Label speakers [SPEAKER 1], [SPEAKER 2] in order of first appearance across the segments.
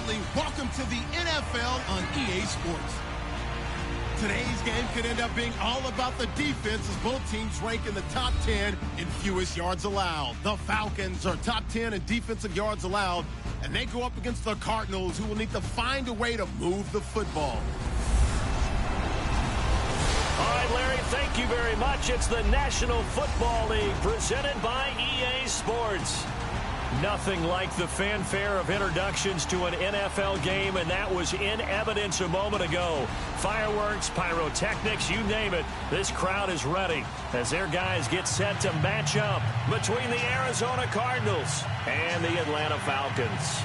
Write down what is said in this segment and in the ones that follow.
[SPEAKER 1] Finally, welcome to the NFL on EA Sports. Today's game could end up being all about the defense as both teams rank in the top 10 in fewest yards allowed. The Falcons are top 10 in defensive yards allowed, and they go up against the Cardinals, who will need to find a way to move the football.
[SPEAKER 2] All right, Larry, thank you very much. It's the National Football League presented by EA Sports. Nothing like the fanfare of introductions to an NFL game, and that was in evidence a moment ago. Fireworks, pyrotechnics, you name it. This crowd is ready as their guys get set to match up between the Arizona Cardinals and the Atlanta Falcons.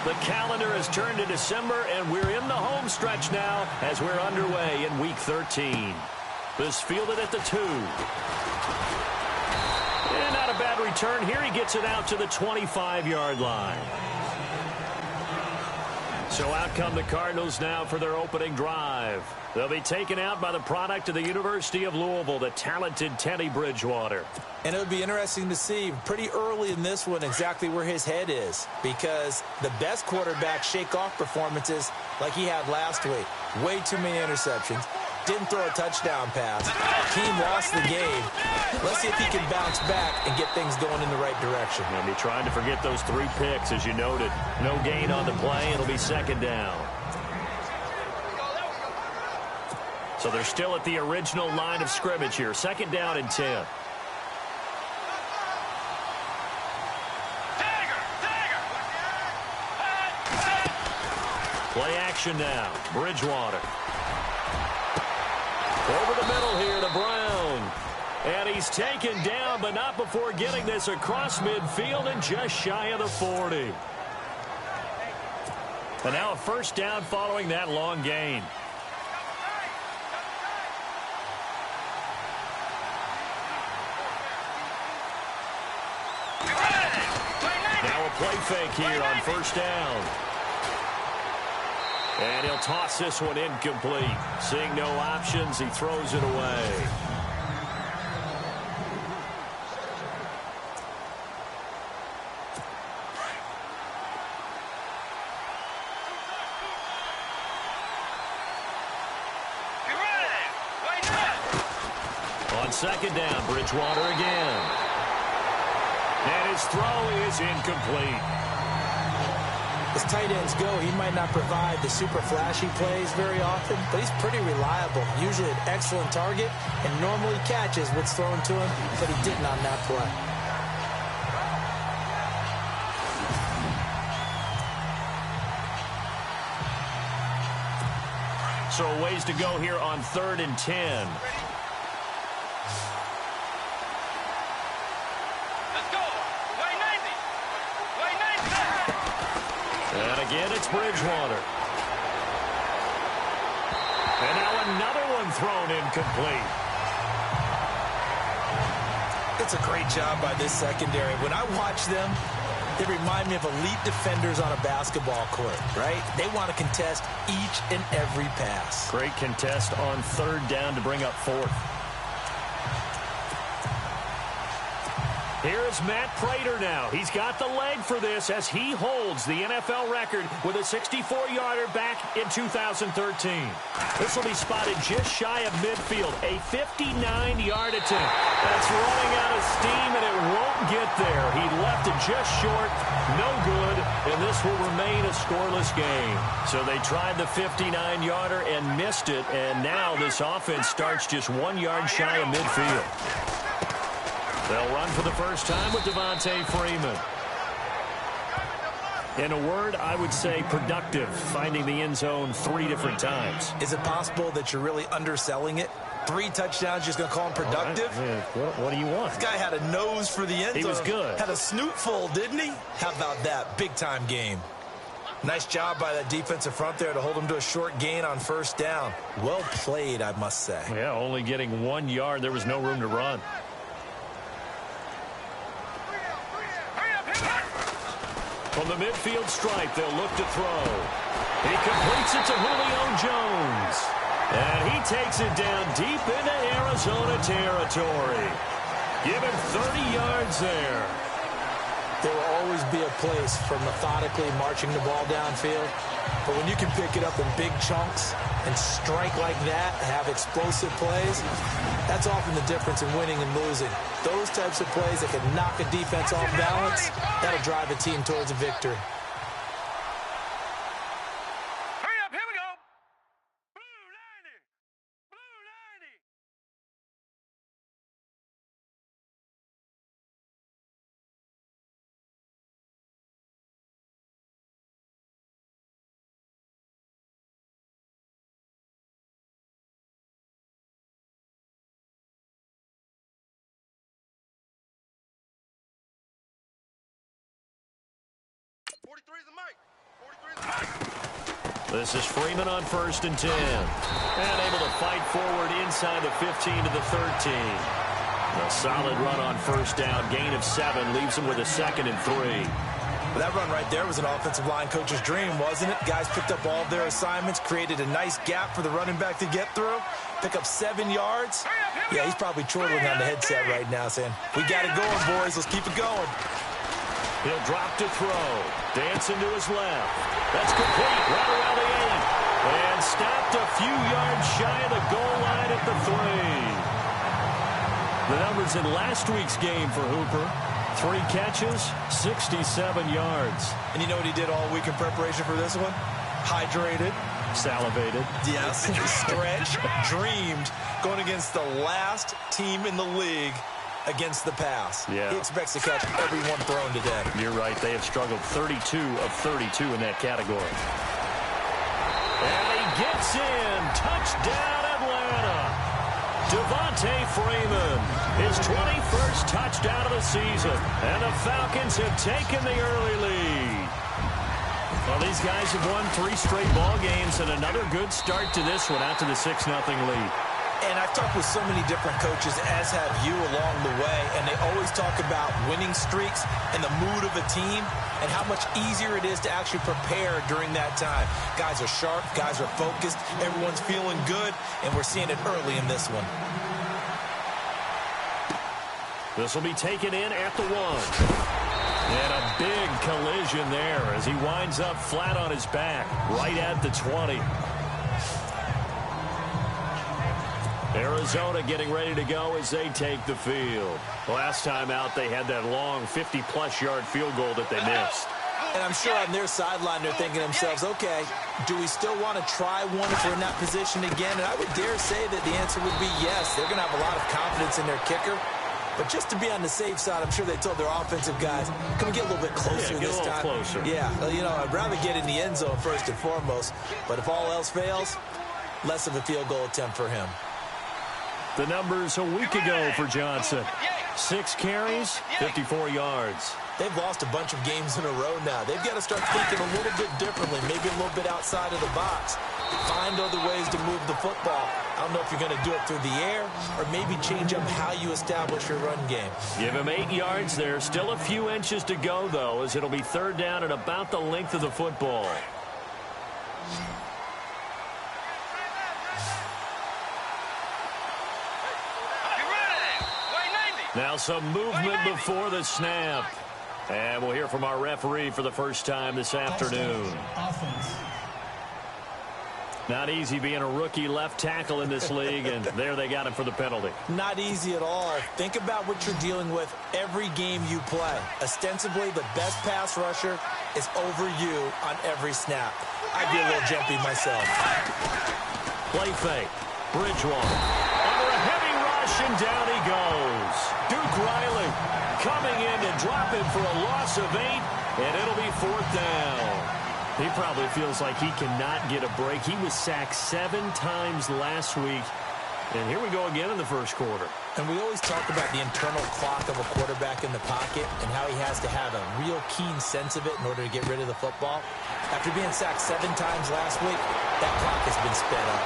[SPEAKER 2] The calendar has turned to December, and we're in the home stretch now as we're underway in Week 13. This fielded at the 2. And not a bad return here. He gets it out to the 25-yard line. So out come the Cardinals now for their opening drive. They'll be taken out by the product of the University of Louisville, the talented Teddy Bridgewater.
[SPEAKER 3] And it would be interesting to see pretty early in this one exactly where his head is, because the best quarterback shake-off performances like he had last week. Way too many interceptions. Didn't throw a touchdown pass. Team lost the game. Let's see if he can bounce back and get things going in the right direction.
[SPEAKER 2] And be trying to forget those 3 picks, as you noted. No gain on the play. It'll be second down. So they're still at the original line of scrimmage here. Second down and 10. Play action now. Bridgewater. Over the middle here to Brown. And he's taken down, but not before getting this across midfield and just shy of the 40. And now a first down following that long gain. Now a play fake here on first down. And he'll toss this one incomplete. Seeing no options, he throws it away. On second down, Bridgewater again. And his throw is incomplete.
[SPEAKER 3] As tight ends go, he might not provide the super flashy plays very often, but he's pretty reliable. Usually an excellent target and normally catches what's thrown to him, but he didn't on that play.
[SPEAKER 2] So a ways to go here on 3rd and 10. And again, it's Bridgewater. And now another one thrown incomplete.
[SPEAKER 3] It's a great job by this secondary. When I watch them, they remind me of elite defenders on a basketball court, right? They want to contest each and every pass.
[SPEAKER 2] Great contest on 3rd down to bring up 4th. Here's Matt Prater now. He's got the leg for this as he holds the NFL record with a 64-yarder back in 2013. This will be spotted just shy of midfield. A 59-yard attempt. That's running out of steam, and it won't get there. He left it just short. No good, and this will remain a scoreless game. So they tried the 59-yarder and missed it, and now this offense starts just 1 yard shy of midfield. They'll run for the first time with Devontae Freeman. In a word, I would say productive, finding the end zone 3 different times.
[SPEAKER 3] Is it possible that you're really underselling it? 3 touchdowns, just going to call him productive?
[SPEAKER 2] Right. What do you want?
[SPEAKER 3] This guy had a nose for the end zone.
[SPEAKER 2] He was good.
[SPEAKER 3] Had a snoot full, didn't he? How about that? Big-time game. Nice job by that defensive front there to hold him to a short gain on first down. Well played, I must say.
[SPEAKER 2] Yeah, only getting 1 yard. There was no room to run. From the midfield stripe, they'll look to throw. He completes it to Julio Jones. And he takes it down deep into Arizona territory. Give him 30 yards there.
[SPEAKER 3] There will always be a place for methodically marching the ball downfield. But when you can pick it up in big chunks and strike like that, have explosive plays, that's often the difference in winning and losing. Those types of plays that can knock a defense off balance, that'll drive a team towards a victory.
[SPEAKER 4] Hurry up, here we go. Blue 90. Blue 90.
[SPEAKER 2] This is Freeman on 1st and 10. And able to fight forward inside the 15 to the 13. A solid run on 1st down. Gain of 7 leaves him with a 2nd and 3.
[SPEAKER 3] Well, that run right there was an offensive line coach's dream, wasn't it? Guys picked up all of their assignments, created a nice gap for the running back to get through, pick up 7 yards. Yeah, he's probably chortling on the headset right now saying, we got it going, boys. Let's keep it going.
[SPEAKER 2] He'll drop to throw. Dancing to his left. That's complete. Right around the 8. And stopped a few yards shy of the goal line at the 3. The numbers in last week's game for Hooper. 3 catches, 67 yards.
[SPEAKER 3] And you know what he did all week in preparation for this one? Hydrated.
[SPEAKER 2] Salivated.
[SPEAKER 3] Yes. Stretched. Dreamed. Going against the last team in the league against the pass.
[SPEAKER 2] Yeah.
[SPEAKER 3] He expects to catch everyone thrown today.
[SPEAKER 2] You're right. They have struggled 32 of 32 in that category. And he gets in. Touchdown, Atlanta. Devontae Freeman, his 21st touchdown of the season. And the Falcons have taken the early lead. Well, these guys have won 3 straight ball games and another good start to this one out to the 6-0 lead.
[SPEAKER 3] And I've talked with so many different coaches, as have you, along the way, and they always talk about winning streaks and the mood of a team and how much easier it is to actually prepare during that time. Guys are sharp, guys are focused, everyone's feeling good, and we're seeing it early in this one.
[SPEAKER 2] This will be taken in at the 1. And a big collision there as he winds up flat on his back, right at the 20. Arizona getting ready to go as they take the field. Last time out, they had that long 50-plus yard field goal that they missed.
[SPEAKER 3] And I'm sure on their sideline, they're thinking to themselves, okay, do we still want to try one if we're in that position again? And I would dare say that the answer would be yes. They're going to have a lot of confidence in their kicker. But just to be on the safe side, I'm sure they told their offensive guys, can we get a little bit closer this time?
[SPEAKER 2] Closer.
[SPEAKER 3] Yeah, you know, I'd rather get in the end zone first and foremost. But if all else fails, less of a field goal attempt for him.
[SPEAKER 2] The numbers a week ago for Johnson. 6 carries, 54 yards.
[SPEAKER 3] They've lost a bunch of games in a row now. They've got to start thinking a little bit differently, maybe a little bit outside of the box. Find other ways to move the football. I don't know if you're going to do it through the air or maybe change up how you establish your run game.
[SPEAKER 2] Give him 8 yards there. Still a few inches to go, though, as it'll be 3rd down and about the length of the football. Now some movement before the snap. And we'll hear from our referee for the first time this afternoon. Not easy being a rookie left tackle in this league, and there they got him for the penalty.
[SPEAKER 3] Not easy at all. Think about what you're dealing with every game you play. Ostensibly, the best pass rusher is over you on every snap. I'd be a little jumpy myself.
[SPEAKER 2] Play fake. Bridgewater. Under a heavy rush, and down he goes. Duke Riley coming in to drop him for a loss of 8, and it'll be 4th down. He probably feels like he cannot get a break. He was sacked 7 times last week. And here we go again in the first quarter.
[SPEAKER 3] And we always talk about the internal clock of a quarterback in the pocket and how he has to have a real keen sense of it in order to get rid of the football. After being sacked 7 times last week, that clock has been sped up.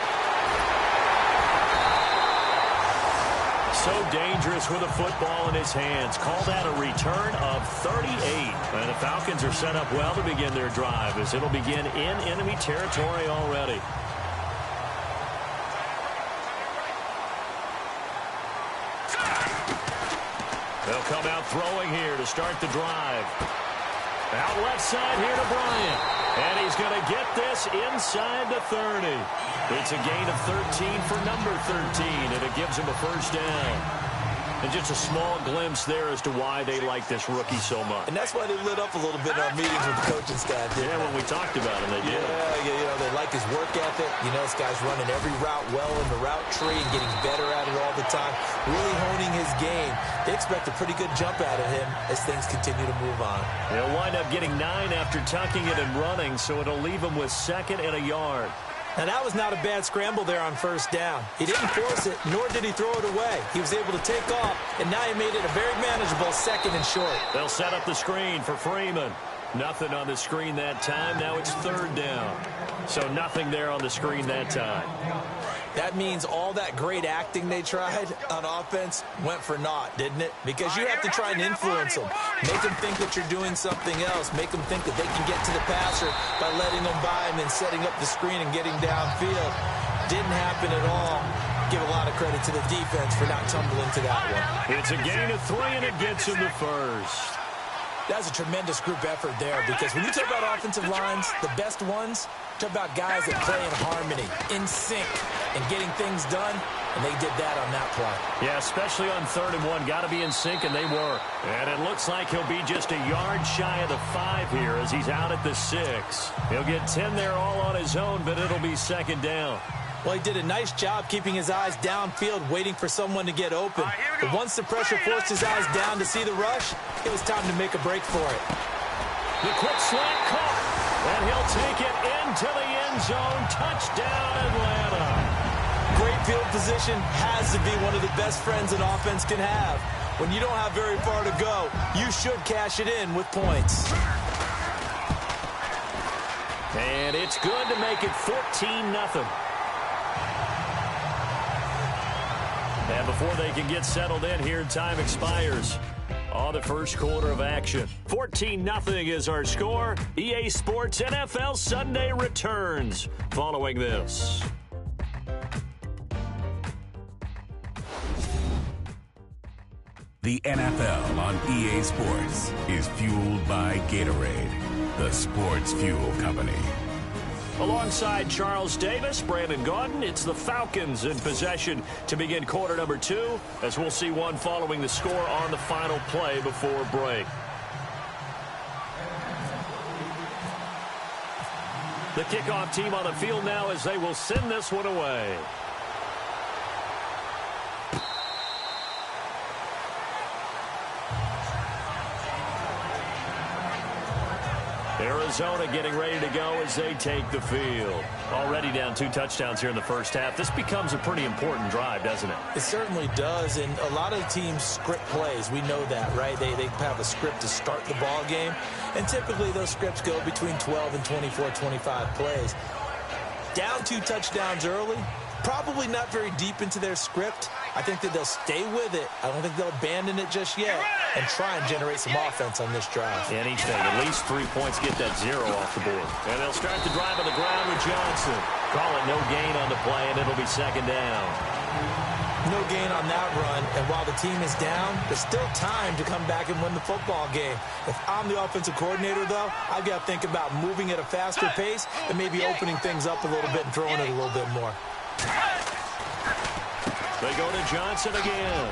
[SPEAKER 2] So dangerous with a football in his hands. Call that a return of 38. And the Falcons are set up well to begin their drive as it'll begin in enemy territory already. They'll come out throwing here to start the drive. Out left side here to Bryant. And he's going to get this inside the 30. It's a gain of 13 for number 13, and it gives him a first down. And just a small glimpse there as to why they like this rookie so much.
[SPEAKER 3] And that's why they lit up a little bit in our meetings with the coaching staff.
[SPEAKER 2] Yeah, when we talked about him, they did.
[SPEAKER 3] Yeah, they like his work ethic. This guy's running every route well in the route tree and getting better at it all the time, really honing his game. They expect a pretty good jump out of him as things continue to move on.
[SPEAKER 2] They'll wind up getting 9 after tucking it and running, so it'll leave him with 2nd and a yard.
[SPEAKER 3] Now, that was not a bad scramble there on first down. He didn't force it, nor did he throw it away. He was able to take off, and now he made it a very manageable 2nd and short.
[SPEAKER 2] They'll set up the screen for Freeman. Nothing on the screen that time. Now it's 3rd down. So nothing there on the screen that time.
[SPEAKER 3] That means all that great acting they tried on offense went for naught, didn't it? Because you have to try and influence them. Make them think that you're doing something else. Make them think that they can get to the passer by letting them by him and setting up the screen and getting downfield. Didn't happen at all. Give a lot of credit to the defense for not tumbling to that one.
[SPEAKER 2] It's a gain of 3, and it gets him the first.
[SPEAKER 3] That's a tremendous group effort there, because when you talk about offensive lines, the best ones, talk about guys that play in harmony, in sync, and getting things done, and they did that on that play.
[SPEAKER 2] Yeah, especially on 3rd and 1. Got to be in sync, and they were. And it looks like he'll be just a yard shy of the 5 here as he's out at the 6. He'll get 10 there all on his own, but it'll be 2nd down.
[SPEAKER 3] Well, he did a nice job keeping his eyes downfield, waiting for someone to get open. But once the pressure forced his eyes down to see the rush, it was time to make a break for it.
[SPEAKER 2] The quick slant caught, and he'll take it into the end zone. Touchdown, Atlanta.
[SPEAKER 3] Great field position has to be one of the best friends an offense can have. When you don't have very far to go, you should cash it in with points.
[SPEAKER 2] And it's good to make it 14-0. And before they can get settled in here, time expires on the first quarter of action. 14-0 is our score. EA Sports NFL Sunday returns following this.
[SPEAKER 5] The NFL on EA Sports is fueled by Gatorade, the sports fuel company.
[SPEAKER 2] Alongside Charles Davis, Brandon Gaudin, it's the Falcons in possession to begin quarter number 2, as we'll see one following the score on the final play before break. The kickoff team on the field now as they will send this one away. Arizona getting ready to go as they take the field. Already down 2 touchdowns here in the first half. This becomes a pretty important drive, doesn't it?
[SPEAKER 3] It certainly does, and a lot of teams script plays. We know that, right? They have a script to start the ball game, and typically those scripts go between 12 and 24, 25 plays. Down 2 touchdowns early, probably not very deep into their script. I think that they'll stay with it. I don't think they'll abandon it just yet and try and generate some offense on this drive.
[SPEAKER 2] Anything. At least 3 points, get that 0 off the board. And they'll start the drive on the ground with Johnson. Call it no gain on the play, and it'll be 2nd down.
[SPEAKER 3] No gain on that run, and while the team is down, there's still time to come back and win the football game. If I'm the offensive coordinator, though, I've got to think about moving at a faster pace and maybe opening things up a little bit and throwing it a little bit more.
[SPEAKER 2] They go to Johnson again.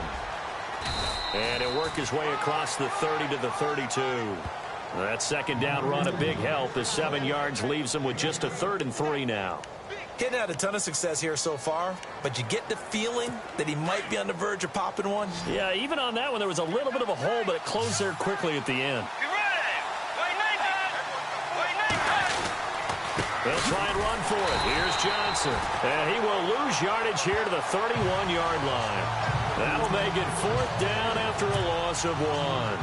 [SPEAKER 2] And he'll work his way across the 30 to the 32. That 2nd down run, a big help as 7 yards leaves him with just a 3rd and 3 now.
[SPEAKER 3] Getting had a ton of success here so far, but you get the feeling that he might be on the verge of popping one.
[SPEAKER 2] Yeah, even on that one, there was a little bit of a hole, but it closed there quickly at the end. They'll try and run for it. Here's Johnson. And he will lose yardage here to the 31-yard line. That'll make it 4th down after a loss of 1.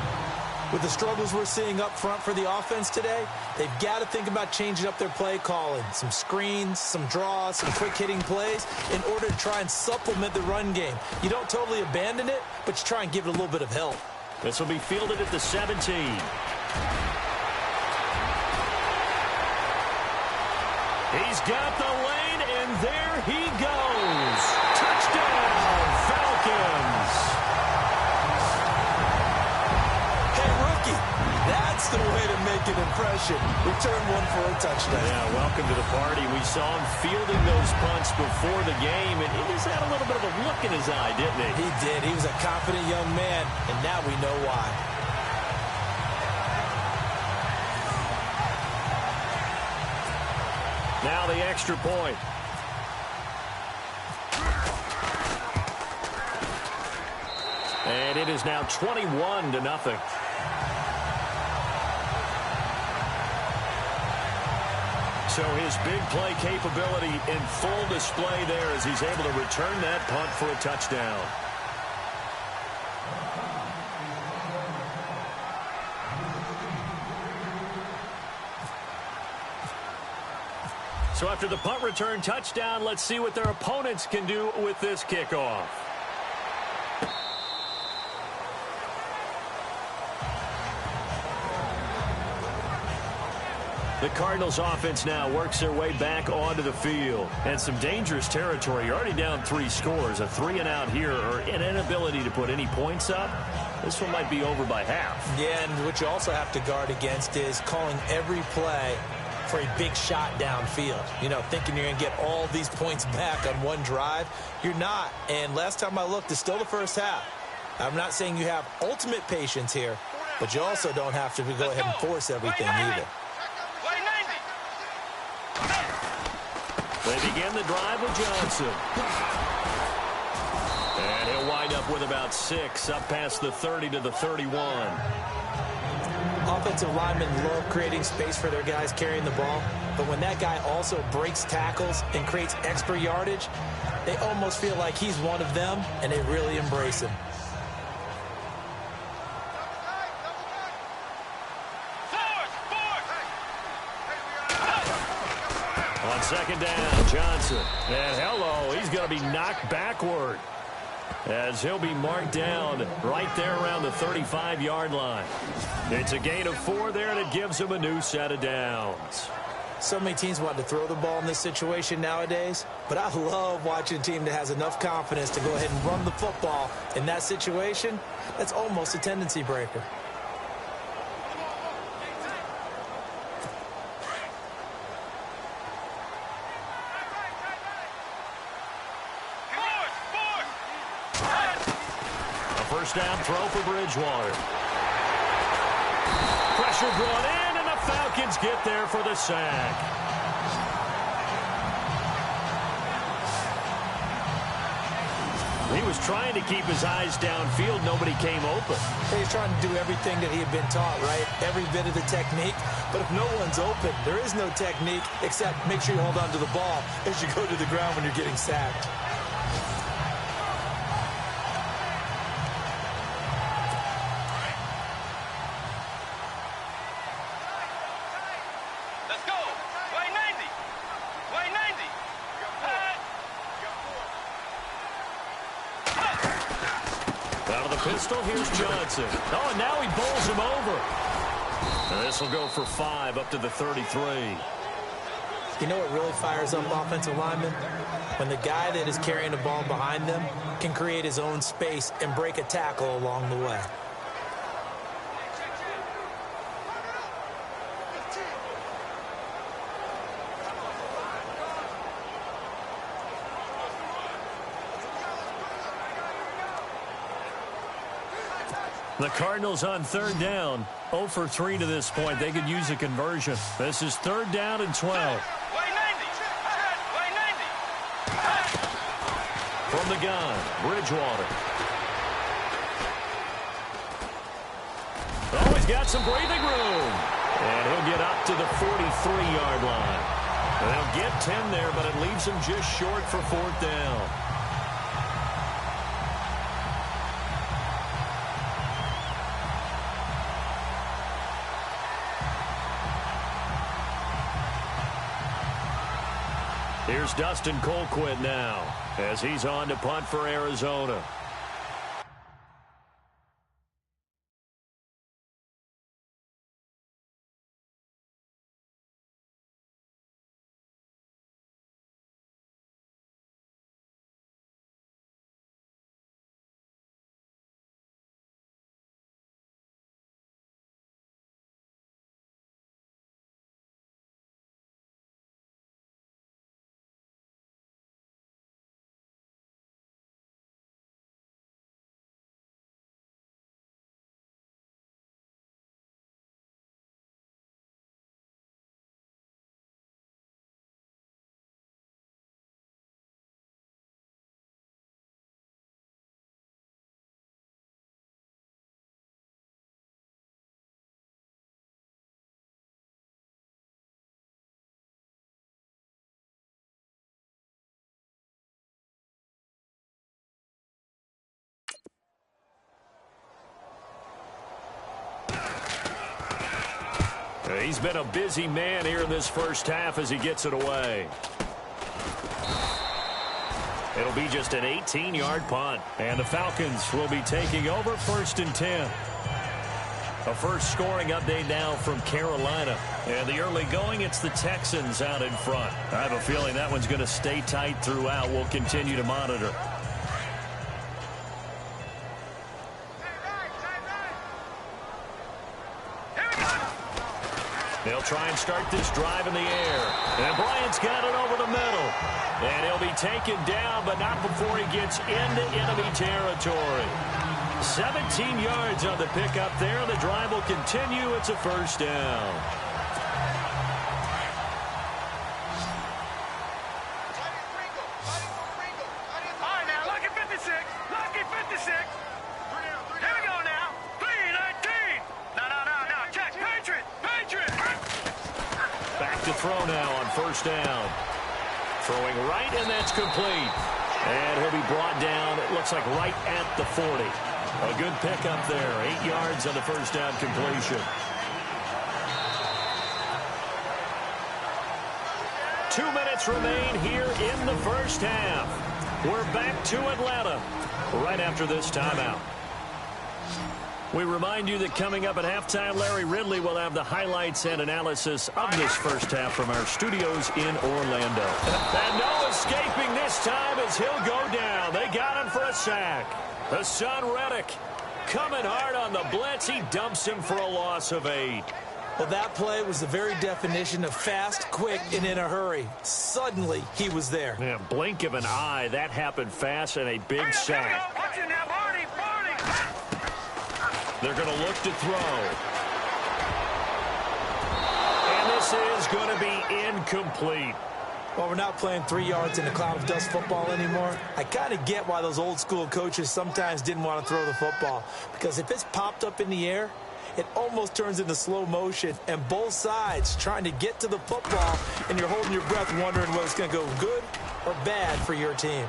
[SPEAKER 3] With the struggles we're seeing up front for the offense today, they've got to think about changing up their play calling. Some screens, some draws, some quick-hitting plays in order to try and supplement the run game. You don't totally abandon it, but you try and give it a little bit of help.
[SPEAKER 2] This will be fielded at the 17. He's got the lane, and there he goes. Touchdown, Falcons.
[SPEAKER 3] That's the way to make an impression. Return one for a touchdown.
[SPEAKER 2] Yeah, welcome to the party. We saw him fielding those punts before the game, and he just had a little bit of a look in his eye, didn't he?
[SPEAKER 3] He did. He was a confident young man, and now we know why.
[SPEAKER 2] Now the extra point. And it is now 21-0. So his big play capability in full display there as he's able to return that punt for a touchdown. So after the punt return touchdown, let's see what their opponents can do with this kickoff. The Cardinals offense now works their way back onto the field. And some dangerous territory. You're already down 3 scores. A 3-and-out here or an inability to put any points up. This one might be over by half.
[SPEAKER 3] Yeah, and what you also have to guard against is calling every play for a big shot downfield. You know, thinking you're going to get all these points back on one drive. You're not. And last time I looked, it's still the first half. I'm not saying you have ultimate patience here, but you also don't have to go ahead and force everything either.
[SPEAKER 2] They begin the drive with Johnson. And he'll wind up with about 6 up past the 30 to the 31.
[SPEAKER 3] Offensive linemen love creating space for their guys carrying the ball, but when that guy also breaks tackles and creates extra yardage, they almost feel like he's one of them, and they really embrace him.
[SPEAKER 2] On second down, Johnson. And hello, he's going to be knocked backward as he'll be marked down right there around the 35-yard line. It's a gain of 4 there, and it gives him a new set of downs.
[SPEAKER 3] So many teams want to throw the ball in this situation nowadays, but I love watching a team that has enough confidence to go ahead and run the football in that situation. That's almost a tendency breaker.
[SPEAKER 2] First down throw for Bridgewater. Pressure brought in, and the Falcons get there for the sack. He was trying to keep his eyes downfield. Nobody came open.
[SPEAKER 3] He's trying to do everything that he had been taught, right? Every bit of the technique. But if no one's open, there is no technique except make sure you hold on to the ball as you go to the ground when you're getting sacked.
[SPEAKER 2] Pistol, here's Johnson. Oh, and now he bowls him over. And this will go for 5 up to the 33.
[SPEAKER 3] You know what really fires up offensive linemen? When the guy that is carrying the ball behind them can create his own space and break a tackle along the way.
[SPEAKER 2] The Cardinals on third down, 0 for 3 to this point. They could use a conversion. This is 3rd down and 12. From the gun, Bridgewater. Oh, he's got some breathing room. And he'll get up to the 43-yard line. And they'll get 10 there, but it leaves him just short for 4th down. Here's Dustin Colquitt now as he's on to punt for Arizona. He's been a busy man here in this first half as he gets it away. It'll be just an 18-yard punt. And the Falcons will be taking over 1st and 10. A first scoring update now from Carolina. And the early going, it's the Texans out in front. I have a feeling that one's going to stay tight throughout. We'll continue to monitor. They'll try and start this drive in the air. And Bryant's got it over the middle. And he'll be taken down, but not before he gets into enemy territory. 17 yards on the pickup there. The drive will continue. It's a first down.
[SPEAKER 4] All right, now, lucky 56. Lucky 56. Here we go now. 3-19. No. Check. Patriot.
[SPEAKER 2] Back to throw now on first down. Throwing right, and that's complete. And he'll be brought down, it looks like right at the 40. A good pickup there. 8 yards on the first down completion. 2 minutes remain here in the first half. We're back to Atlanta right after this timeout. We remind you that coming up at halftime, Larry Ridley will have the highlights and analysis of this first half from our studios in Orlando. And no escaping this time as he'll go down. They got him for a sack. Hassan Reddick coming hard on the blitz. He dumps him for a loss of 8.
[SPEAKER 3] Well, that play was the very definition of fast, quick, and in a hurry. Suddenly, he was there.
[SPEAKER 2] Yeah, blink of an eye. That happened fast and a big sack.
[SPEAKER 4] Watch it now, Barney.
[SPEAKER 2] They're going to look to throw. And this is going to be incomplete.
[SPEAKER 3] Well, we're not playing 3 yards in a cloud of dust football anymore. I kind of get why those old school coaches sometimes didn't want to throw the football. Because if it's popped up in the air, it almost turns into slow motion. And both sides trying to get to the football, and you're holding your breath wondering whether it's going to go good or bad for your team.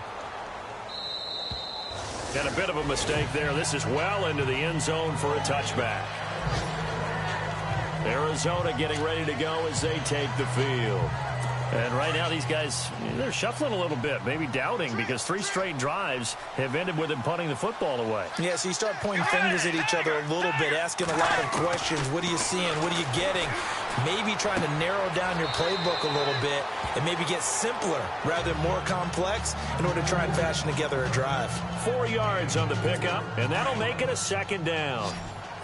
[SPEAKER 2] And a bit of a mistake there. This is well into the end zone for a touchback. Arizona getting ready to go as they take the field. And right now these guys, they're shuffling a little bit, maybe doubting, because 3 straight drives have ended with them punting the football away.
[SPEAKER 3] Yeah, so you start pointing fingers at each other a little bit, asking a lot of questions. What are you seeing? What are you getting? Maybe trying to narrow down your playbook a little bit and maybe get simpler rather than more complex in order to try and fashion together a drive.
[SPEAKER 2] 4 yards on the pickup, and that'll make it a second down.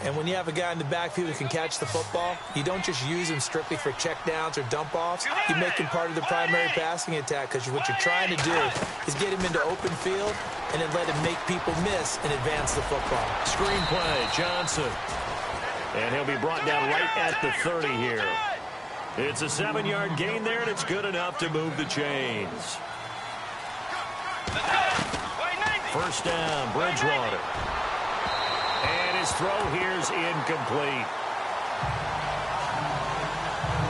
[SPEAKER 3] And when you have a guy in the backfield who can catch the football, you don't just use him strictly for checkdowns or dump-offs. You make him part of the primary passing attack, because what you're trying to do is get him into open field and then let him make people miss and advance the football.
[SPEAKER 2] Screen play, Johnson. And he'll be brought down right at the 30 here. It's a 7-yard gain there, and it's good enough to move the chains. First down, Bridgewater. And his throw here is incomplete.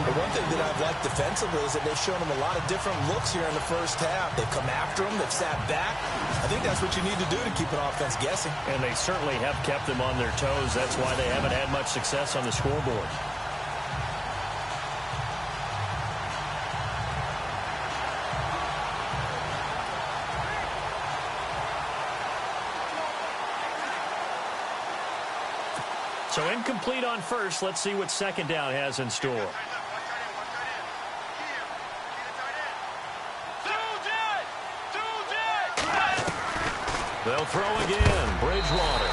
[SPEAKER 3] The one thing that I've liked defensively is that they've shown him a lot of different looks here in the first half. They've come after him. They've sat back. I think that's what you need to do to keep an offense guessing.
[SPEAKER 2] And they certainly have kept them on their toes. That's why they haven't had much success on the scoreboard. So incomplete on first. Let's see what second down has in store. They'll throw again. Bridgewater.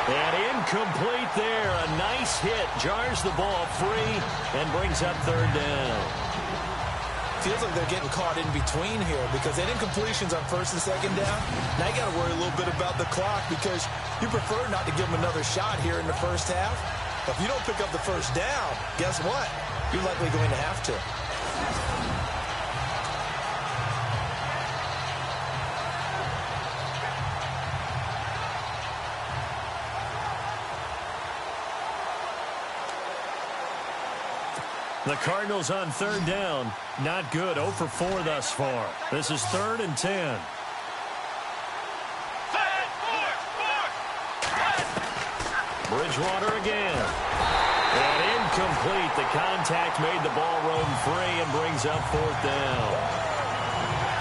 [SPEAKER 2] And incomplete there. A nice hit. Jars the ball free and brings up third down.
[SPEAKER 3] Feels like they're getting caught in between here, because that incompletions on first and second down. Now you got to worry a little bit about the clock, because you prefer not to give them another shot here in the first half. But if you don't pick up the first down, guess what? You're likely going to have to.
[SPEAKER 2] The Cardinals on third down. Not good. 0 for 4 thus far. This is 3rd and 10. Bridgewater again. And incomplete. incomplete. The contact made the ball roam free and brings up 4th down.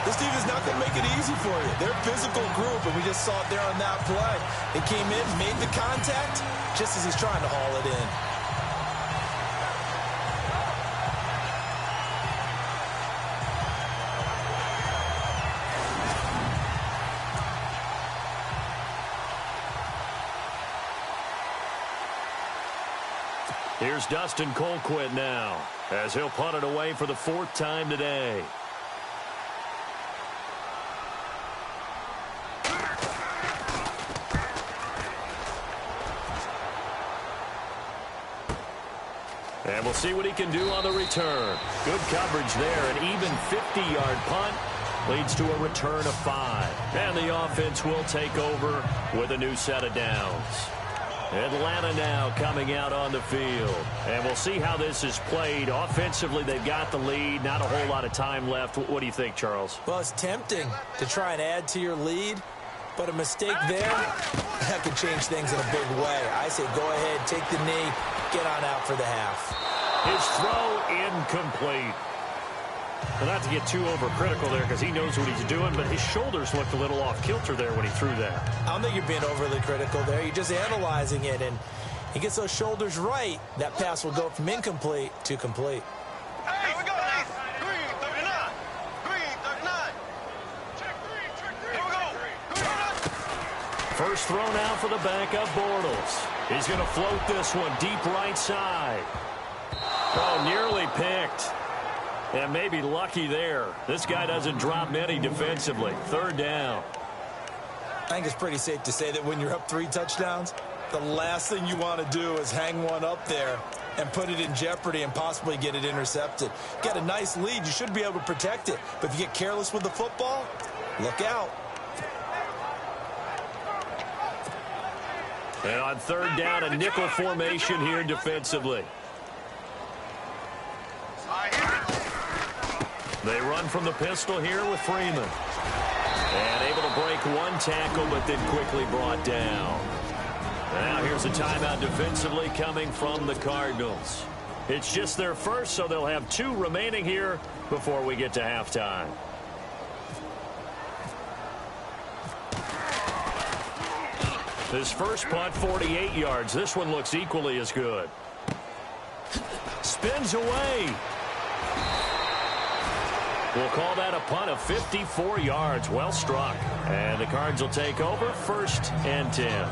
[SPEAKER 3] This team is not going to make it easy for you. They're a physical group, and we just saw it there on that play. They came in, made the contact, just as he's trying to haul it in.
[SPEAKER 2] Here's Dustin Colquitt now, as he'll punt it away for the 4th time today. And we'll see what he can do on the return. Good coverage there. An even 50-yard punt leads to a return of 5. And the offense will take over with a new set of downs. Atlanta now coming out on the field. And we'll see how this is played. Offensively, they've got the lead. Not a whole lot of time left. What do you think, Charles?
[SPEAKER 3] Well, it's tempting to try and add to your lead, but a mistake there, that could change things in a big way. I say go ahead, take the knee, get on out for the half.
[SPEAKER 2] His throw incomplete. Well, not to get too overcritical there because he knows what he's doing, but his shoulders looked a little off kilter there when he threw that.
[SPEAKER 3] I don't think you're being overly critical there. You're just analyzing it, and he gets those shoulders right. That pass will go from incomplete to complete.
[SPEAKER 4] Hey, here we go, Ace. Green, 39. Green, 39. Check green, check green. Here we go. Green.
[SPEAKER 2] First throw now for the backup Bortles. He's going to float this one deep right side. Oh, nearly picked. And maybe lucky there. This guy doesn't drop many defensively. 3rd down.
[SPEAKER 3] I think it's pretty safe to say that when you're up 3 touchdowns, the last thing you want to do is hang one up there and put it in jeopardy and possibly get it intercepted. Get a nice lead, you should be able to protect it. But if you get careless with the football, look out.
[SPEAKER 2] And on 3rd down, a nickel formation here defensively. They run from the pistol here with Freeman. And able to break one tackle, but then quickly brought down. Now here's a timeout defensively coming from the Cardinals. It's just their first, so they'll have 2 remaining here before we get to halftime. His first punt, 48 yards. This one looks equally as good. Spins away. We'll call that a punt of 54 yards. Well struck. And the Cards will take over 1st and 10.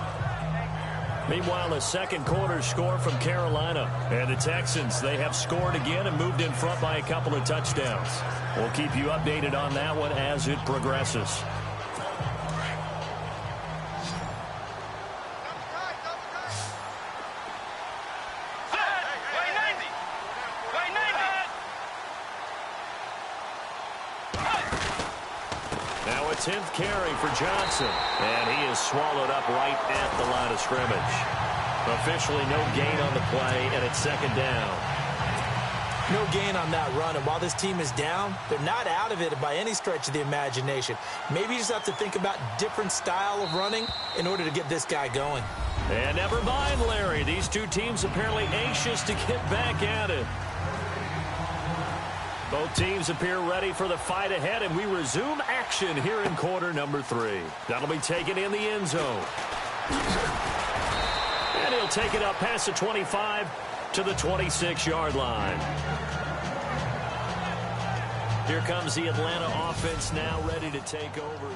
[SPEAKER 2] Meanwhile, a second quarter score from Carolina. And the Texans, they have scored again and moved in front by a couple of touchdowns. We'll keep you updated on that one as it progresses. Now a 10th carry for Johnson. And he is swallowed up right at the line of scrimmage. Officially no gain on the play, and it's 2nd down.
[SPEAKER 3] No gain on that run, and while this team is down, they're not out of it by any stretch of the imagination. Maybe you just have to think about different style of running in order to get this guy going.
[SPEAKER 2] And never mind, Larry. These 2 teams apparently anxious to get back at it. Both teams appear ready for the fight ahead, and we resume action here in quarter number 3. That'll be taken in the end zone. And he'll take it up past the 25 to the 26-yard line. Here comes the Atlanta offense now ready to take over here.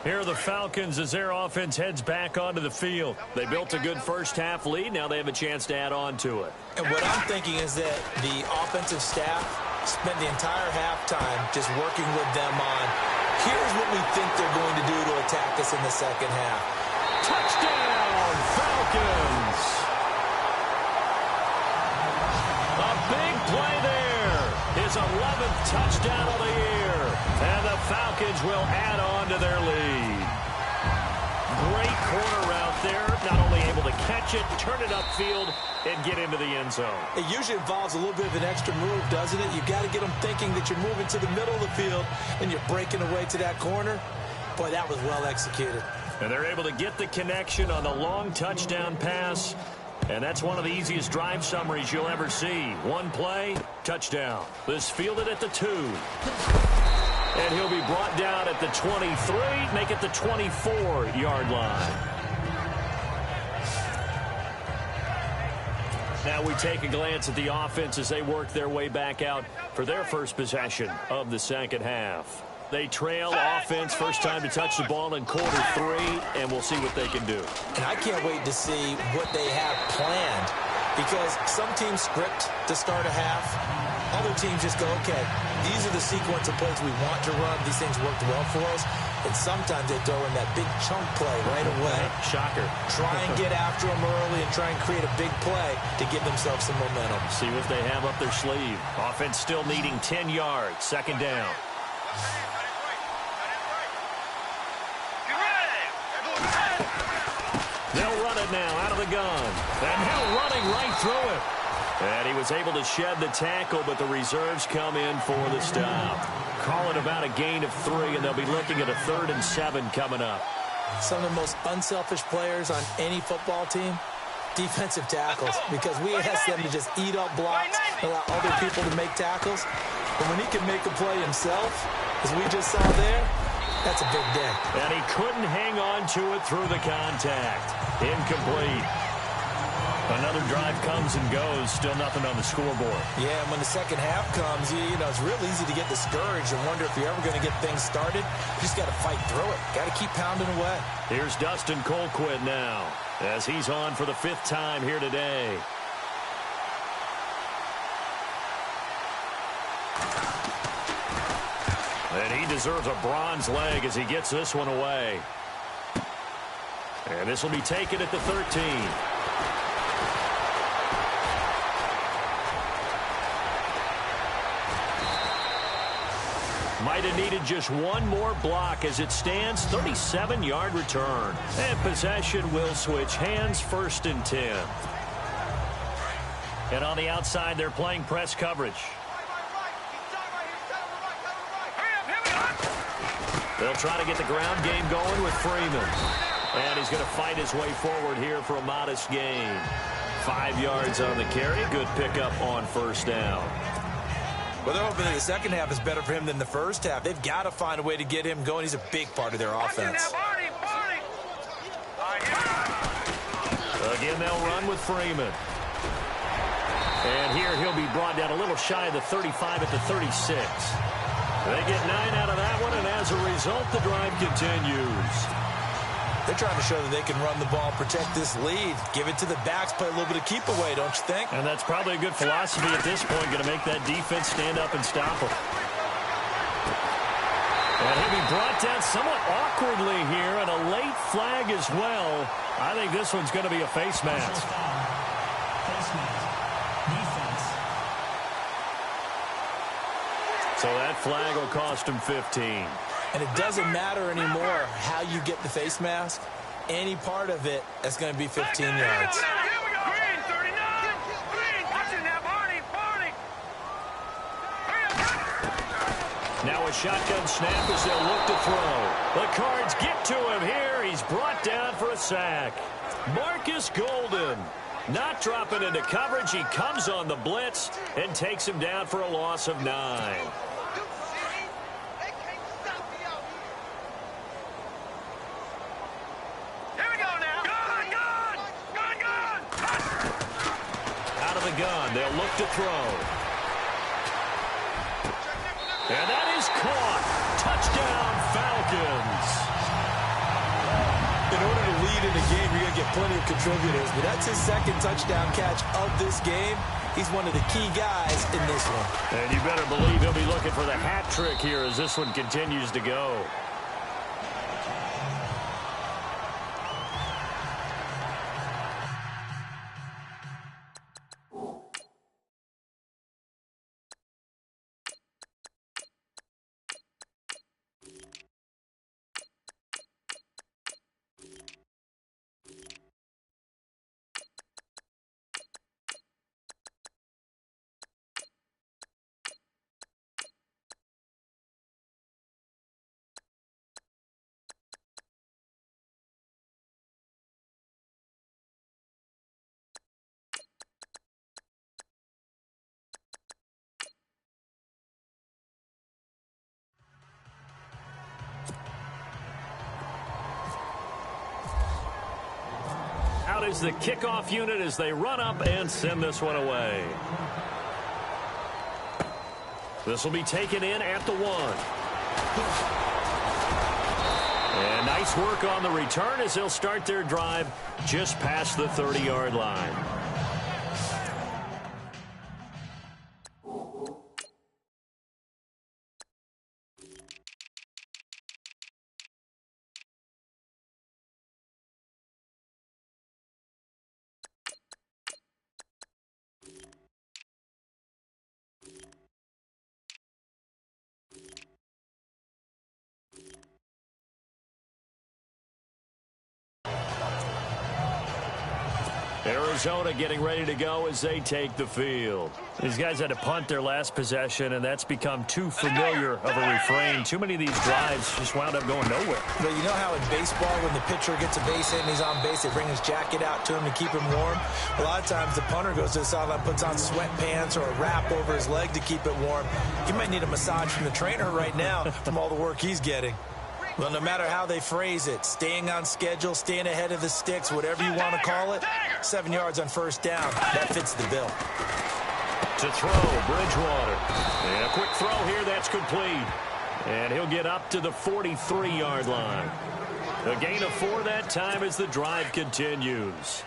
[SPEAKER 2] Here are the Falcons as their offense heads back onto the field. They built a good first-half lead. Now they have a chance to add on to it.
[SPEAKER 3] And what I'm thinking is that the offensive staff spent the entire halftime just working with them on, here's what we think they're going to do to attack us in the second half.
[SPEAKER 2] Touchdown, Falcons! A big play there. His 11th touchdown of the year. And the Falcons will add on to their lead. Great corner route there. Not only able to catch it, turn it upfield, and get into the end zone.
[SPEAKER 3] It usually involves a little bit of an extra move, doesn't it? You've got to get them thinking that you're moving to the middle of the field and you're breaking away to that corner. Boy, that was well executed.
[SPEAKER 2] And they're able to get the connection on the long touchdown pass. And that's one of the easiest drive summaries you'll ever see. One play, touchdown. This fielded at the 2. And he'll be brought down at the 23, make it the 24-yard line. Now we take a glance at the offense as they work their way back out for their first possession of the second half. They trail offense, first time to touch the ball in quarter 3, and we'll see what they can do.
[SPEAKER 3] And I can't wait to see what they have planned, because some teams script to start a half. Other teams just go, okay, these are the sequence of plays we want to run. These things worked well for us. And sometimes they throw in that big chunk play right away.
[SPEAKER 2] Shocker.
[SPEAKER 3] Try and get after them early and try and create a big play to give themselves some momentum.
[SPEAKER 2] See what they have up their sleeve. Offense still needing 10 yards. Second down. They'll run it now out of the gun. And Hill running right through it. And he was able to shed the tackle, but the reserves come in for the stop. Call it about a gain of 3, and they'll be looking at a 3rd and 7 coming up.
[SPEAKER 3] Some of the most unselfish players on any football team, defensive tackles, because we ask them to just eat up blocks, allow other people to make tackles. But when he can make a play himself, as we just saw there, that's a big day.
[SPEAKER 2] And he couldn't hang on to it through the contact. Incomplete. Another drive comes and goes. Still nothing on the scoreboard.
[SPEAKER 3] Yeah, and when the second half comes, you know, it's real easy to get discouraged and wonder if you're ever going to get things started. You just got to fight through it. Got to keep pounding away.
[SPEAKER 2] Here's Dustin Colquitt now, as he's on for the 5th time here today. And he deserves a bronze leg as he gets this one away. And this will be taken at the 13. Might have needed just one more block as it stands. 37-yard return. And possession will switch hands, 1st and 10. And on the outside, they're playing press coverage. They'll try to get the ground game going with Freeman. And he's going to fight his way forward here for a modest gain. 5 yards on the carry. Good pickup on 1st down.
[SPEAKER 3] Well, they're hoping that the second half is better for him than the first half. They've got to find a way to get him going. He's a big part of their offense.
[SPEAKER 2] Again, they'll run with Freeman. And here he'll be brought down a little shy of the 35 at the 36. They get 9 out of that one, and as a result, the drive continues.
[SPEAKER 3] They're trying to show that they can run the ball, protect this lead, give it to the backs, play a little bit of keep away, don't you think?
[SPEAKER 2] And that's probably a good philosophy at this point, going to make that defense stand up and stop them. And he'll be brought down somewhat awkwardly here, and a late flag as well. I think this one's going to be a face mask. So that flag will cost him 15.
[SPEAKER 3] And it doesn't matter anymore how you get the face mask. Any part of it is going to be 15 yards.
[SPEAKER 4] Green, 39. Green, watching now, Barney.
[SPEAKER 2] Now a shotgun snap as they'll look to throw. The Cards get to him here. He's brought down for a sack. Marcus Golden not dropping into coverage. He comes on the blitz and takes him down for a loss of 9. Gun. They'll look to throw. And that is caught. Touchdown, Falcons.
[SPEAKER 3] In order to lead in a game, you're going to get plenty of contributors, but that's his 2nd touchdown catch of this game. He's one of the key guys in this one.
[SPEAKER 2] And you better believe he'll be looking for the hat trick here as this one continues to go. out is the kickoff unit as they run up and send this one away. This will be taken in at the 1. And nice work on the return as they'll start their drive just past the 30-yard line. Arizona getting ready to go as they take the field. These guys had to punt their last possession, and that's become too familiar of a refrain. Too many of these drives just wound up going nowhere.
[SPEAKER 3] But you know how in baseball, when the pitcher gets a base hit and he's on base, they bring his jacket out to him to keep him warm? A lot of times the punter goes to the sideline, puts on sweatpants or a wrap over his leg to keep it warm. He might need a massage from the trainer right now from all the work he's getting. Well, no matter how they phrase it, staying on schedule, staying ahead of the sticks, whatever you want to call it, 7 yards on first down, that fits the bill.
[SPEAKER 2] To throw, Bridgewater. And a quick throw here, that's complete. And he'll get up to the 43-yard line. A gain of 4 that time as the drive continues.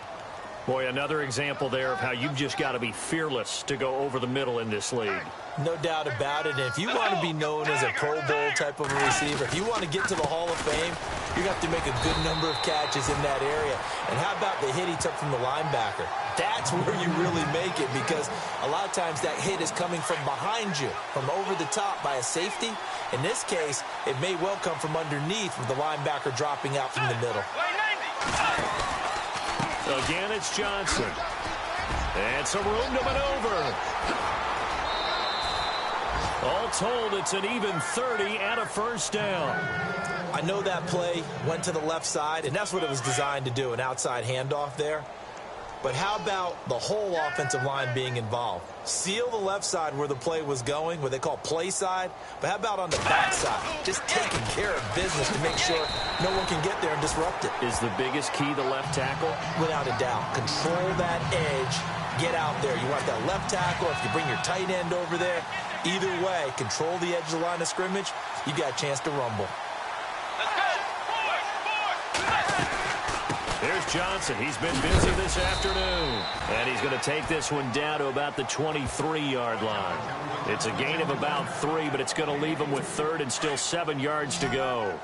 [SPEAKER 2] Boy, another example there of how you've just got to be fearless to go over the middle in this league.
[SPEAKER 3] No doubt about it. And if you want to be known as a Pro Bowl type of a receiver, if you want to get to the Hall of Fame, you have to make a good number of catches in that area. And how about the hit he took from the linebacker? That's where you really make it, because a lot of times that hit is coming from behind you, from over the top by a safety. In this case, it may well come from underneath with the linebacker dropping out from the middle.
[SPEAKER 2] Again, it's Johnson. And some room to maneuver. All told, it's an even 30 and a first down.
[SPEAKER 3] I know that play went to the left side, and that's what it was designed to do, an outside handoff there. But how about the whole offensive line being involved? Seal the left side where the play was going, what they call play side. But how about on the back side? Just taking care of business to make sure no one can get there and disrupt it.
[SPEAKER 2] Is the biggest key the left tackle?
[SPEAKER 3] Without a doubt. Control that edge. Get out there. You want that left tackle. If you bring your tight end over there, either way, control the edge of the line of scrimmage. You got a chance to rumble.
[SPEAKER 2] Here's Johnson. He's been busy this afternoon. And he's going to take this one down to about the 23-yard line. It's a gain of about 3, but it's going to leave him with 3rd and still 7 yards to go.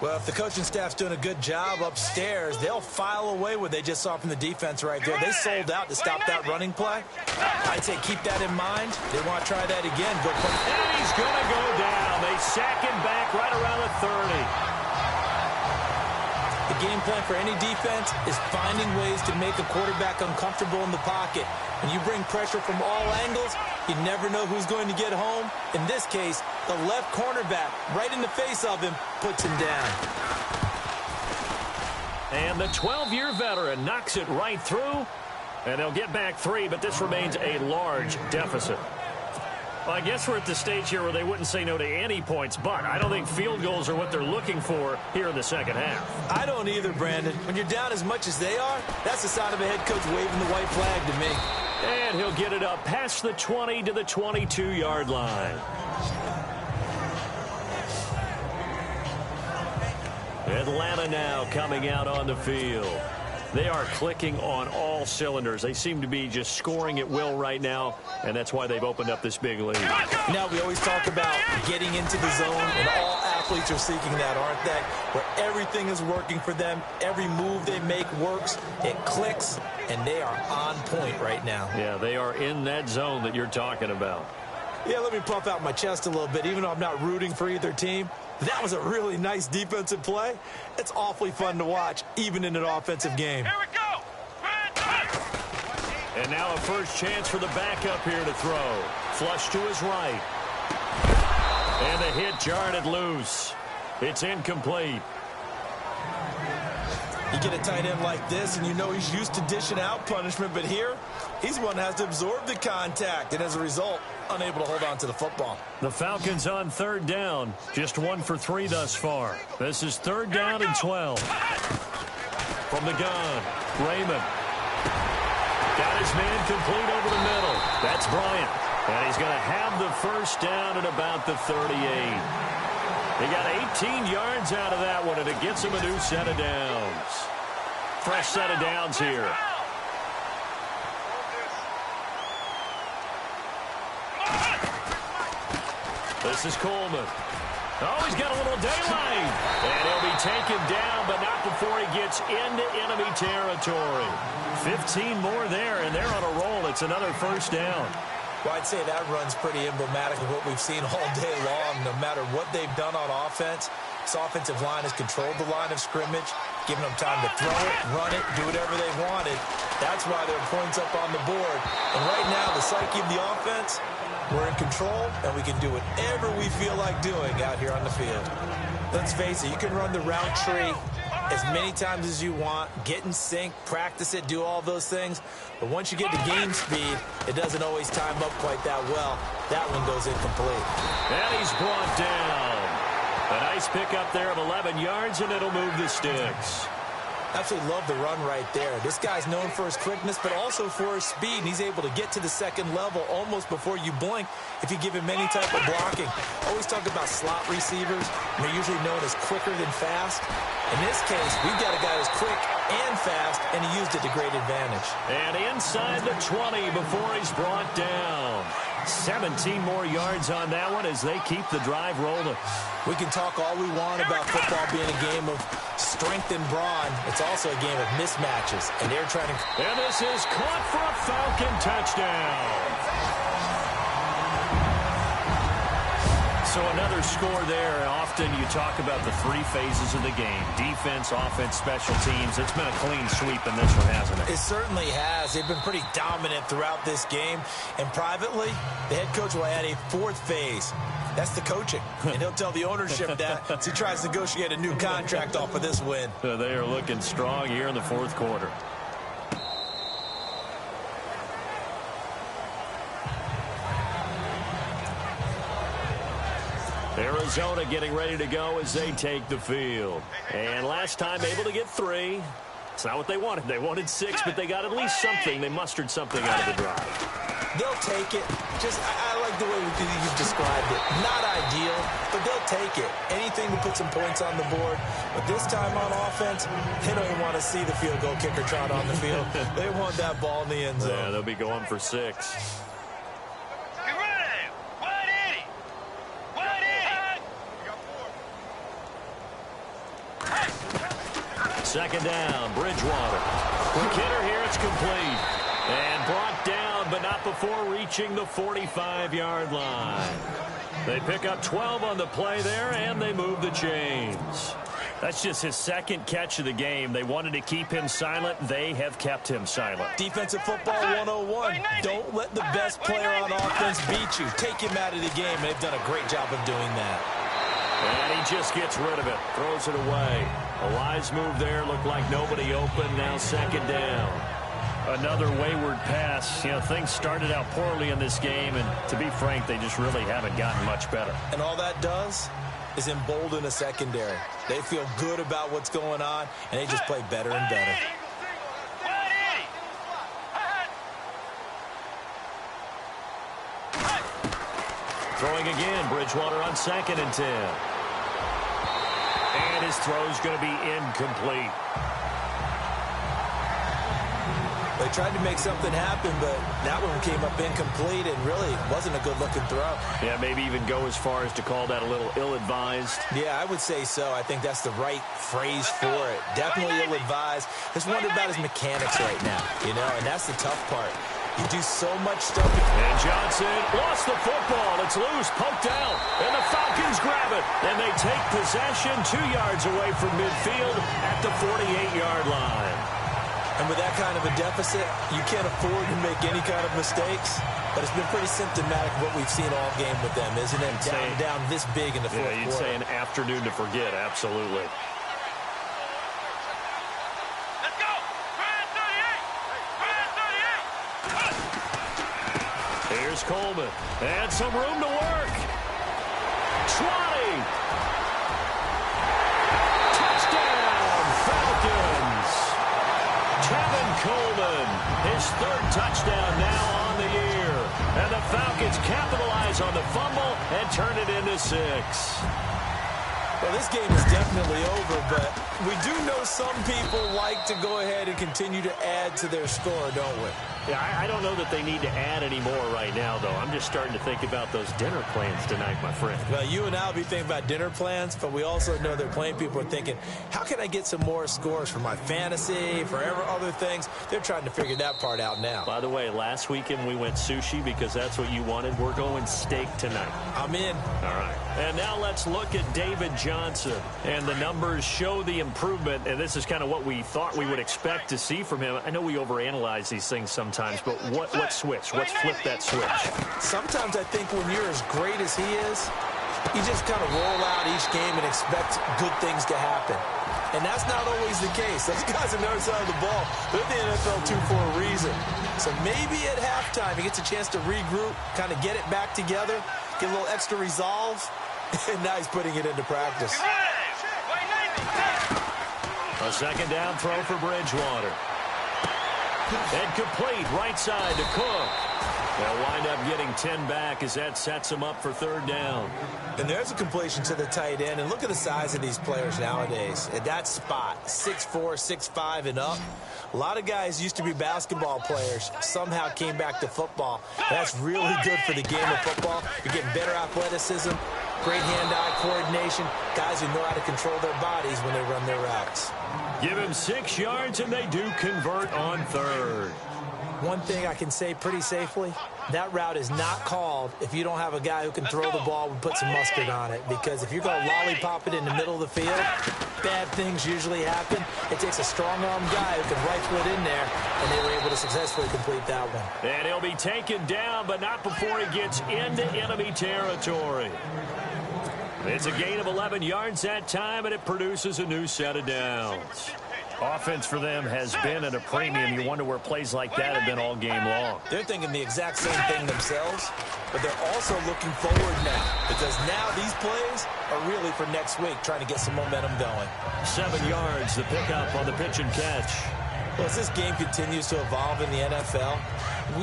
[SPEAKER 3] Well, if the coaching staff's doing a good job upstairs, they'll file away what they just saw from the defense right there. They sold out to stop that running play. I'd say keep that in mind. They want to try that again.
[SPEAKER 2] And he's going to go down. They sack him back right around the 30.
[SPEAKER 3] The game plan for any defense is finding ways to make a quarterback uncomfortable in the pocket. When you bring pressure from all angles, you never know who's going to get home. In this case, the left cornerback, right in the face of him, puts him down.
[SPEAKER 2] And the 12-year veteran knocks it right through. And they'll get back 3, but this remains a large deficit. Well, I guess we're at the stage here where they wouldn't say no to any points, but I don't think field goals are what they're looking for here in the second half.
[SPEAKER 3] I don't either, Brandon. When you're down as much as they are, that's the sign of a head coach waving the white flag to me.
[SPEAKER 2] And he'll get it up past the 20 to the 22-yard line. Atlanta now coming out on the field. They are clicking on all cylinders. They seem to be just scoring at will right now, and that's why they've opened up this big lead.
[SPEAKER 3] Now, we always talk about getting into the zone, and all athletes are seeking that, aren't they? Where everything is working for them, every move they make works, it clicks, and they are on point right now.
[SPEAKER 2] Yeah, they are in that zone that you're talking about.
[SPEAKER 3] Yeah, let me puff out my chest a little bit, even though I'm not rooting for either team. That was a really nice defensive play. It's awfully fun to watch, even in an offensive game.
[SPEAKER 4] Here we go.
[SPEAKER 2] And now a first chance for the backup here to throw. Flush to his right. And the hit jarred it loose. It's incomplete.
[SPEAKER 3] You get a tight end like this, and you know he's used to dishing out punishment, but here, he's one that has to absorb the contact, and as a result, unable to hold on to the football.
[SPEAKER 2] The Falcons on 3rd down. Just 1 for 3 thus far. This is 3rd down and 12. from the gun. Raymond. Got his man complete over the middle. That's Bryant. And he's going to have the first down at about the 38. He got 18 yards out of that one, and it gets him a new set of downs. Fresh set of downs here. This is Coleman. Oh, he's got a little daylight. And he'll be taken down, but not before he gets into enemy territory. 15 more there, and they're on a roll. It's another first down.
[SPEAKER 3] Well, I'd say that run's pretty emblematic of what we've seen all day long. No matter what they've done on offense, this offensive line has controlled the line of scrimmage, giving them time to throw it, run it, do whatever they wanted. That's why there are points up on the board. And right now, the psyche of the offense, we're in control, and we can do whatever we feel like doing out here on the field. Let's face it, you can run the route tree as many times as you want, get in sync, practice it, do all those things. But once you get to game speed, it doesn't always time up quite that well. That one goes incomplete.
[SPEAKER 2] And he's brought down. A nice pickup there of 11 yards, and it'll move the sticks.
[SPEAKER 3] Absolutely love the run right there. This guy's known for his quickness, but also for his speed. And he's able to get to the second level almost before you blink if you give him any type of blocking. Always talk about slot receivers. They're usually known as quicker than fast. In this case, we've got a guy who's quick and fast, and he used it to great advantage.
[SPEAKER 2] And inside the 20 before he's brought down. 17 more yards on that one as they keep the drive rolling.
[SPEAKER 3] We can talk all we want about football being a game of strength and brawn. It's also a game of mismatches, and they're trying to...
[SPEAKER 2] And this is caught for a Falcon touchdown. So another score there. Often you talk about the three phases of the game. Defense, offense, special teams. It's been a clean sweep in this one, hasn't it?
[SPEAKER 3] It certainly has. They've been pretty dominant throughout this game. And privately, the head coach will add a fourth phase. That's the coaching. And he'll tell the ownership that as he tries to negotiate a new contract off of this win.
[SPEAKER 2] They are looking strong here in the fourth quarter. Arizona getting ready to go as they take the field. And last time able to get 3. It's not what they wanted. They wanted 6, but they got at least something. They mustered something out of the drive.
[SPEAKER 3] They'll take it. I like the way you've described it. Not ideal, but they'll take it. Anything to put some points on the board. But this time on offense, they don't even want to see the field goal kicker trot on the field. They want that ball in the end zone.
[SPEAKER 2] Yeah, they'll be going for 6. Second down, Bridgewater. Quick hitter here, it's complete. And brought down, but not before reaching the 45-yard line. They pick up 12 on the play there, and they move the chains. That's just his second catch of the game. They wanted to keep him silent. They have kept him silent.
[SPEAKER 3] Defensive football 101. Don't let the best player on offense beat you. Take him out of the game, and they've done a great job of doing that.
[SPEAKER 2] And he just gets rid of it, throws it away. A wise move there, looked like nobody open, now second down. Another wayward pass. You know, things started out poorly in this game, and to be frank, they just really haven't gotten much better.
[SPEAKER 3] And all that does is embolden a secondary. They feel good about what's going on, and they just play better and better.
[SPEAKER 2] Throwing again, Bridgewater on 2nd and 10. And his throw's going to be incomplete.
[SPEAKER 3] They tried to make something happen, but that one came up incomplete and really wasn't a good-looking throw.
[SPEAKER 2] Yeah, maybe even go as far as to call that a little ill-advised.
[SPEAKER 3] Yeah, I would say so. I think that's the right phrase for it. Definitely ill-advised. Just wonder about his mechanics right now, you know, and that's the tough part. You do so much stuff.
[SPEAKER 2] And Johnson lost the football. It's loose, poked out, and the Falcons grab it. And they take possession 2 yards away from midfield at the 48-yard line.
[SPEAKER 3] And with that kind of a deficit, you can't afford to make any kind of mistakes. But it's been pretty symptomatic of what we've seen all game with them, isn't it? Down this big in the fourth quarter.
[SPEAKER 2] Yeah, you'd say an afternoon to forget, absolutely. Here's Coleman. And some room to work. 20. Touchdown, Falcons. Coleman, his third touchdown now on the year. And the Falcons capitalize on the fumble and turn it into 6.
[SPEAKER 3] Well, this game is definitely over, but we do know some people like to go ahead and continue to add to their score, don't we?
[SPEAKER 2] Yeah, I don't know that they need to add any more right now, though. I'm just starting to think about those dinner plans tonight, my friend.
[SPEAKER 3] Well, you and I will be thinking about dinner plans, but we also know that playing people are thinking, how can I get some more scores for my fantasy, for other things? They're trying to figure that part out now.
[SPEAKER 2] By the way, last weekend we went sushi because that's what you wanted. We're going steak tonight.
[SPEAKER 3] I'm in.
[SPEAKER 2] All right. And now let's look at David Johnson. And the numbers show the improvement, and this is kind of what we thought we would expect to see from him. I know we overanalyze these things sometimes, but what switch? Let's flip that switch.
[SPEAKER 3] Sometimes I think when you're as great as he is, you just kind of roll out each game and expect good things to happen. And that's not always the case. Those guys on the other side of the ball, they're in the NFL too for a reason. So maybe at halftime he gets a chance to regroup, kind of get it back together, get a little extra resolve, and now he's putting it into practice.
[SPEAKER 2] A second down throw for Bridgewater. And complete right side to Cook. They'll wind up getting 10 back as that sets them up for third down.
[SPEAKER 3] And there's a completion to the tight end. And look at the size of these players nowadays. At that spot, 6'4", 6'5", and up. A lot of guys used to be basketball players, somehow came back to football. That's really good for the game of football. You're getting better athleticism, great hand-eye coordination, guys who know how to control their bodies when they run their routes.
[SPEAKER 2] Give him 6 yards, and they do convert on third.
[SPEAKER 3] One thing I can say pretty safely, that route is not called if you don't have a guy who can throw the ball and put some mustard on it. Because if you're going to lollipop it in the middle of the field, bad things usually happen. It takes a strong-arm guy who can rifle it in there, and they were able to successfully complete that one.
[SPEAKER 2] And he'll be taken down, but not before he gets into enemy territory. It's a gain of 11 yards that time, and it produces a new set of downs. Offense for them has been at a premium. You wonder where plays like that have been all game long.
[SPEAKER 3] They're thinking the exact same thing themselves, but they're also looking forward now because now these plays are really for next week, trying to get some momentum going.
[SPEAKER 2] 7 yards, the pickup on the pitch and catch.
[SPEAKER 3] Well, as this game continues to evolve in the NFL,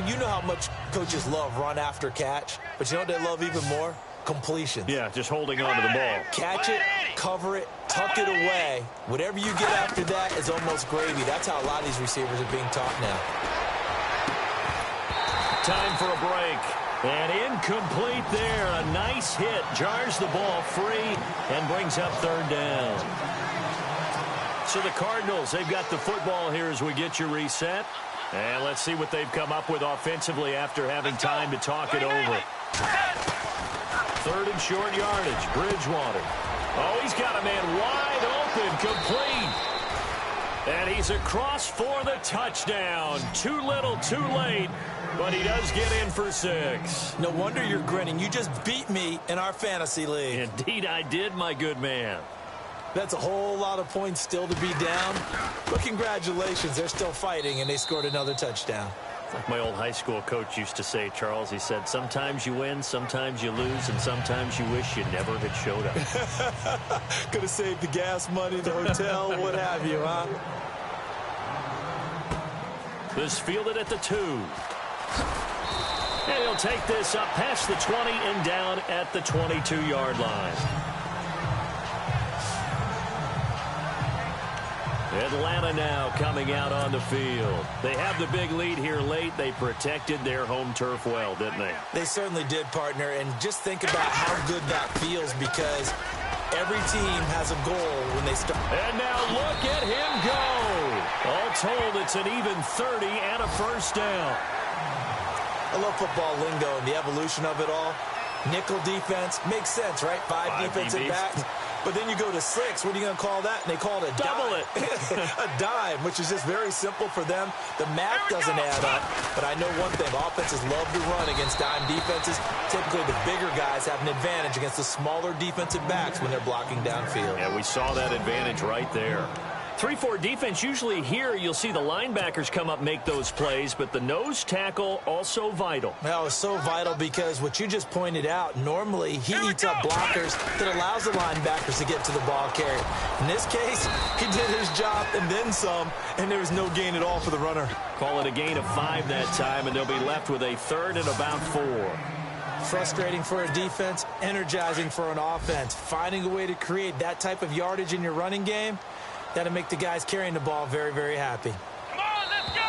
[SPEAKER 3] you know how much coaches love run after catch, but you know what they love even more? Completions.
[SPEAKER 2] Yeah, just holding on to the ball.
[SPEAKER 3] Catch it, cover it, tuck it away. Whatever you get after that is almost gravy. That's how a lot of these receivers are being taught now.
[SPEAKER 2] Time for a break. And incomplete there. A nice hit. Jars the ball free and brings up third down. So the Cardinals, they've got the football here as we get you reset. And let's see what they've come up with offensively after having time to talk it over. Third and short yardage. Bridgewater. Oh, he's got a man wide open. Complete. And he's across for the touchdown. Too little, too late. But he does get in for 6.
[SPEAKER 3] No wonder you're grinning. You just beat me in our fantasy league.
[SPEAKER 2] Indeed, I did, my good man.
[SPEAKER 3] That's a whole lot of points still to be down. But congratulations, they're still fighting, and they scored another touchdown.
[SPEAKER 2] Like my old high school coach used to say, Charles, he said, sometimes you win, sometimes you lose, and sometimes you wish you never had showed up.
[SPEAKER 3] Could have saved the gas money, the hotel, what have you, huh?
[SPEAKER 2] This fielded at the 2. And he'll take this up past the 20 and down at the 22-yard line. Atlanta now coming out on the field. They have the big lead here late. They protected their home turf well, didn't they?
[SPEAKER 3] They certainly did, partner. And just think about how good that feels because every team has a goal when they start.
[SPEAKER 2] And now look at him go. All told, it's an even 30 and a first down.
[SPEAKER 3] I love football lingo and the evolution of it all. Nickel defense makes sense, right? 5 defensive backs. But then you go to 6. What are you going to call that? And they call it a
[SPEAKER 2] double
[SPEAKER 3] dime. A dime, which is just very simple for them. The math doesn't add up. But I know one thing. Offenses love to run against dime defenses. Typically, the bigger guys have an advantage against the smaller defensive backs when they're blocking downfield.
[SPEAKER 2] Yeah, we saw that advantage right there. 3-4 defense, usually here you'll see the linebackers come up, make those plays, but the nose tackle also vital.
[SPEAKER 3] Well, it's so vital because what you just pointed out, normally he eats up blockers that allows the linebackers to get to the ball carrier. In this case, he did his job and then some, and there was no gain at all for the runner.
[SPEAKER 2] Call it a gain of 5 that time, and they'll be left with a 3rd and about 4.
[SPEAKER 3] Frustrating for a defense, energizing for an offense. Finding a way to create that type of yardage in your running game, that'll make the guys carrying the ball very, very happy.
[SPEAKER 4] Come on, let's go.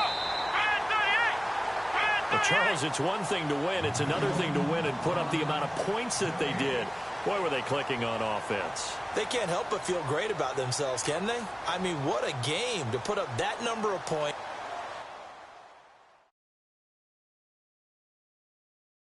[SPEAKER 4] Red 38.
[SPEAKER 2] Well, Charles, it's one thing to win. It's another thing to win and put up the amount of points that they did. Boy, were they clicking on offense.
[SPEAKER 3] They can't help but feel great about themselves, can they? I mean, what a game to put up that number of points